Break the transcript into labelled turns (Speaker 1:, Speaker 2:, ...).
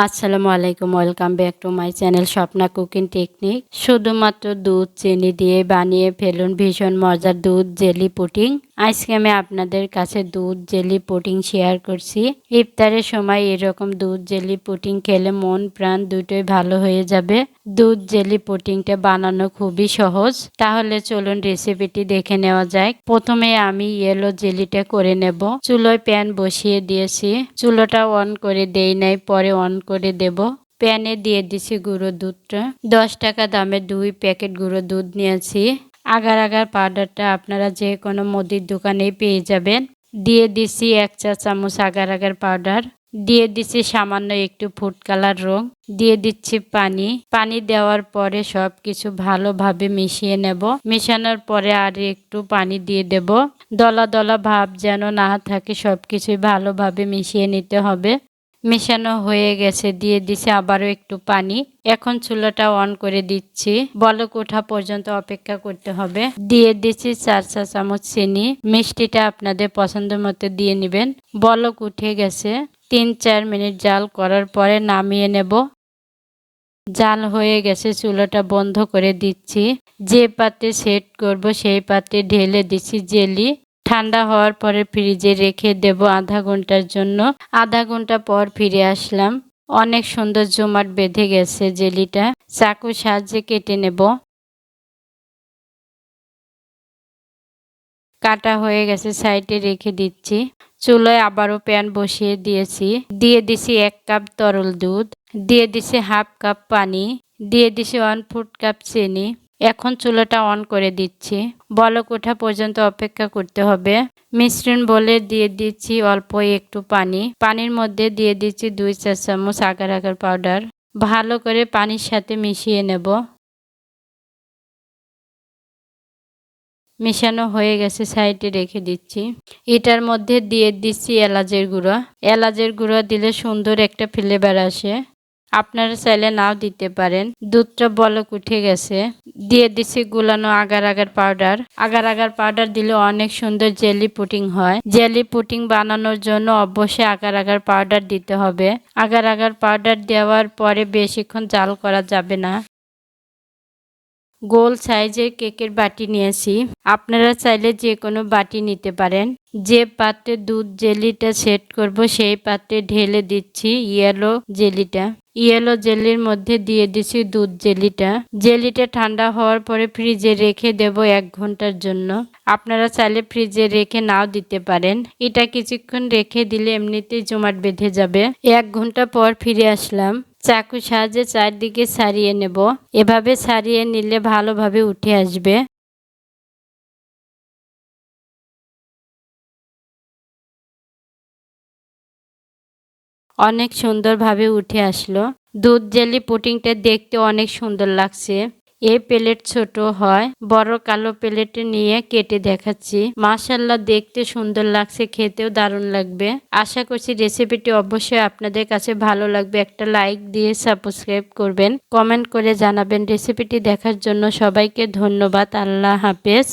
Speaker 1: আসসালামু আলাইকুম, welcome back to my channel Swapna cooking technique. শুধুমাত্র দুধ চিনি দিয়ে বানিয়ে ফেলুন ভীষণ মজার দুধ জেলি পুডিং। আজকে আমি আপনাদের কাছে দুধ জেলি পুডিং শেয়ার করছি। ইফতারের সময় এরকম দুধ জেলি পুডিং খেলে মন প্রাণ দুটোই ভালো হয়ে যাবে। দুধ জেলি পুডিংটা বানানো খুবই সহজ, তাহলে চলুন রেসিপিটি দেখে নেওয়া যাক। প্রথমে আমি ইয়েলো জেলিটা করে নেব। চুলোয় প্যান বসিয়ে দিয়েছি, চুলোটা অন করে দেই নাই, পরে অন করে দেব। প্যানে দিয়ে দিছি গুঁড়ো দুধটা। 10 টাকা দামের 2 প্যাকেট গুঁড়ো দুধ নিয়েছি। আগার পাউডারটা আপনারা যে কোনো মুদির দোকানেই পেয়ে যাবেন। দিয়ে দিছি 1 চা চামচ আগার পাউডার। দিয়ে দিচ্ছি সামান্য একটু ফুড কালার রং। দিয়ে দিচ্ছি পানি দেওয়ার পরে সব কিছু ভালোভাবে মিশিয়ে নেব। মেশানোর পরে আর একটু পানি দিয়ে দেব। দলা দলা ভাব যেন না থাকে, সব কিছুই ভালোভাবে মিশিয়ে নিতে হবে। মেশানো হয়ে গেছে, দিয়ে দিছি আবারও একটু পানি। এখন চুলাটা অন করে দিচ্ছি, বলক ওঠা পর্যন্ত অপেক্ষা করতে হবে। দিয়ে দিচ্ছি 4 চা চামচ চিনি। মিষ্টিটা আপনাদের পছন্দ মতো দিয়ে নেবেন। বলক উঠে গেছে, 3-4 মিনিট জাল করার পরে নামিয়ে নেব। জাল হয়ে গেছে, চুলাটা বন্ধ করে দিচ্ছি। যে পাত্রে সেট করব সেই পাত্রে ঢেলে দিচ্ছি জেলি। ঠান্ডা হওয়ার পরে ফ্রিজে রেখে দেব আধা ঘন্টার জন্য। আধা ঘন্টা পর ফিরে আসলাম। অনেক সুন্দর জমাট বেঁধে গেছে জেলিটা। চাকুর সাহায্যে কেটে নেব। কাটা হয়ে গেছে, সাইডে রেখে দিচ্ছি। চুলায় আবারও প্যান বসিয়ে দিয়েছি। দিয়ে দিছি 1 কাপ তরল দুধ। দিয়ে দিছি হাফ কাপ পানি। দিয়ে দিছি 1 ফুট কাপ চিনি। এখন চুলাটা অন করে দিচ্ছি। বলক ওঠা পর্যন্ত অপেক্ষা করতে হবে। মিশ্রণ বলে দিয়ে দিচ্ছি অল্প একটু পানি। পানির মধ্যে দিয়ে দিচ্ছি 2 চা চামচ আগার পাউডার। ভালো করে পানির সাথে মিশিয়ে নেব। মেশানো হয়ে গেছে, সাইডে রেখে দিচ্ছি। এটার মধ্যে দিয়ে দিচ্ছি এলাচের গুঁড়া। এলাচের গুঁড়া দিলে সুন্দর একটা ফ্লেভার আসে। আপনারা চাইলে নাও দিতে পারেন। দুধটা বলক উঠে গেছে, দিয়ে দিচ্ছি গুলানো আগার পাউডার। আগার পাউডার দিলে অনেক সুন্দর জেলি পুডিং হয়। জেলি পুডিং বানানোর জন্য অবশ্যই আগার পাউডার দিতে হবে। আগার পাউডার দেওয়ার পরে বেশিক্ষণ জাল করা যাবে না। গোল সাইজের কেকের বাটি নিয়েছি। আপনারা চাইলে যে কোনো বাটি নিতে পারেন। যে পাত্রে দুধ জেলিটা সেট করব সেই পাত্রে ঢেলে দিচ্ছি ইয়েলো জেলিটা। ইয়েলো জেলির মধ্যে দিয়ে দিচ্ছি দুধ জেলিটা। জেলিটা ঠান্ডা হওয়ার পরে ফ্রিজে রেখে দেব 1 ঘন্টার জন্য। আপনারা চাইলে ফ্রিজে রেখে নাও দিতে পারেন। এটা কিছুক্ষণ রেখে দিলে এমনিতেই জমাট বেঁধে যাবে। 1 ঘন্টা পর ফিরে আসলাম। চাকুর সাহায্যে চারদিকে ছাড়িয়ে নেব। এভাবে ছাড়িয়ে নিলে ভালোভাবে উঠে আসবে। অনেক সুন্দরভাবে উঠে আসলো। দুধ জেলি পুডিংটা দেখতে অনেক সুন্দর লাগছে। এই প্লেট ছোট হয়, বড় কালো প্লেটে নিয়ে কেটে দেখাচ্ছি। মাশাআল্লাহ, দেখতে সুন্দর লাগছে, খেতেও দারুণ লাগবে। আশা করছি রেসিপিটি অবশ্যই আপনাদের কাছে ভালো লাগবে। একটা লাইক দিয়ে সাবস্ক্রাইব করবেন, কমেন্ট করে জানাবেন। রেসিপিটি দেখার জন্য সবাইকে ধন্যবাদ। আল্লাহ হাফেজ।